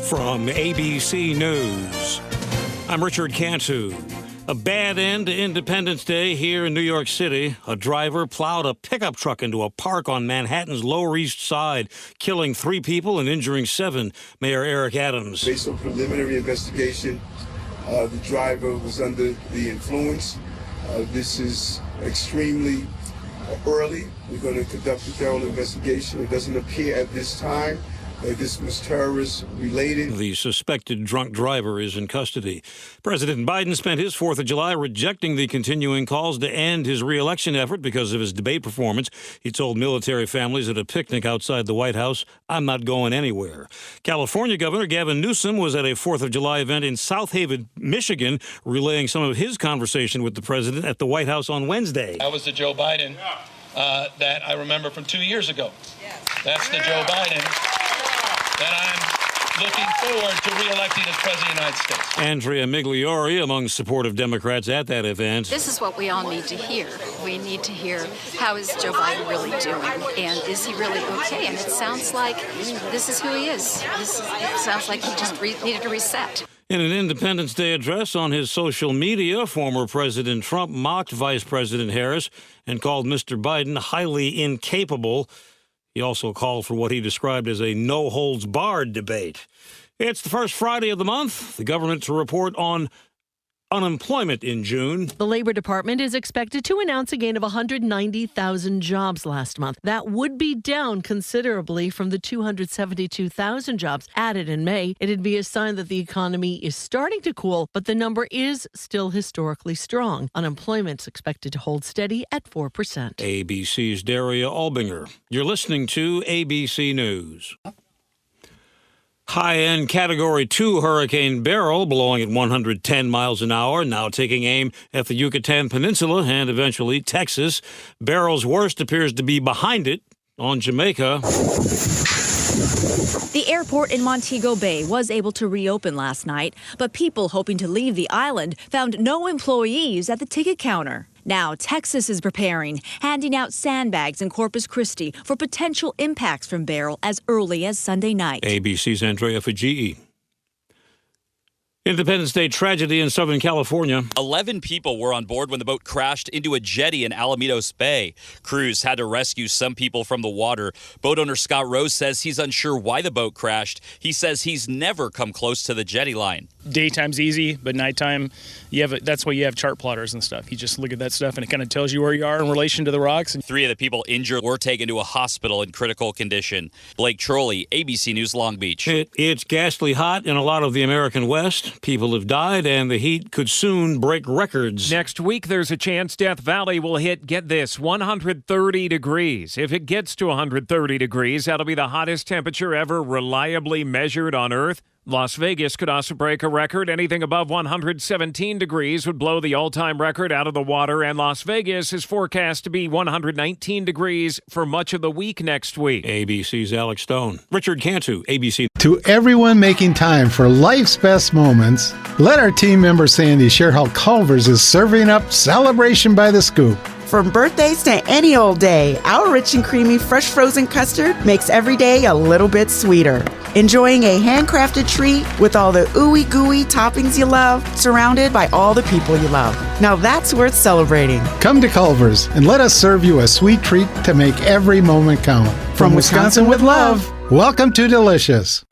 from ABC News. I'm Richard Cantu. A bad end to Independence Day here in New York City. A driver plowed a pickup truck into a park on Manhattan's Lower East Side, killing 3 people and injuring 7. Mayor Eric Adams. Based on preliminary investigation, the driver was under the influence. This is extremely early. We're going to conduct a thorough investigation. It doesn't appear at this time that this was terrorist-related. The suspected drunk driver is in custody. President Biden spent his 4th of July rejecting the continuing calls to end his re-election effort because of his debate performance. He told military families at a picnic outside the White House, "I'm not going anywhere." California Governor Gavin Newsom was at a 4th of July event in South Haven, Michigan, relaying some of his conversation with the president at the White House on Wednesday. That was the Joe Biden that I remember from 2 years ago. That's the Joe Biden that I'm looking forward to re-electing as President of the United States. Andrea Migliori among supportive Democrats at that event. This is what we all need to hear. We need to hear, how is Joe Biden really doing? And is he really okay? And it sounds like this is who he is. It sounds like he just needed to reset. In an Independence Day address on his social media, former President Trump mocked Vice President Harris and called Mr. Biden highly incapable. He also called for what he described as a no-holds-barred debate. It's the first Friday of the month. The government to report on unemployment in June. The Labor Department is expected to announce a gain of 190,000 jobs last month. That would be down considerably from the 272,000 jobs added in May. It'd be a sign that the economy is starting to cool, but the number is still historically strong. Unemployment's expected to hold steady at 4%. ABC's Daria Albinger. You're listening to ABC News. High-end Category 2 Hurricane Beryl, blowing at 110 miles an hour, now taking aim at the Yucatan Peninsula and eventually Texas. Beryl's worst appears to be behind it on Jamaica. The airport in Montego Bay was able to reopen last night, but people hoping to leave the island found no employees at the ticket counter. Now, Texas is preparing, handing out sandbags in Corpus Christi for potential impacts from Beryl as early as Sunday night. ABC's Andrea Fajii. Independence Day tragedy in Southern California. 11 people were on board when the boat crashed into a jetty in Alamitos Bay. Crews had to rescue some people from the water. Boat owner Scott Rose says he's unsure why the boat crashed. He says he's never come close to the jetty line. Daytime's easy, but nighttime, that's why you have chart plotters and stuff. You just look at that stuff and it kind of tells you where you are in relation to the rocks. 3 of the people injured were taken to a hospital in critical condition. Blake Trolley, ABC News Long Beach. It's ghastly hot in a lot of the American West. People have died, and the heat could soon break records. Next week, there's a chance Death Valley will hit, get this, 130 degrees. If it gets to 130 degrees, that'll be the hottest temperature ever reliably measured on Earth. Las Vegas could also break a record. Anything above 117 degrees would blow the all-time record out of the water, and Las Vegas is forecast to be 119 degrees for much of the week next week. ABC's Alex Stone. Richard Cantu, ABC. To everyone making time for life's best moments, let our team member Sandy share how Culver's is serving up celebration by the scoop. From birthdays to any old day, our rich and creamy fresh frozen custard makes every day a little bit sweeter. Enjoying a handcrafted treat with all the ooey gooey toppings you love, surrounded by all the people you love. Now that's worth celebrating. Come to Culver's and let us serve you a sweet treat to make every moment count. From Wisconsin with love, welcome to Delicious.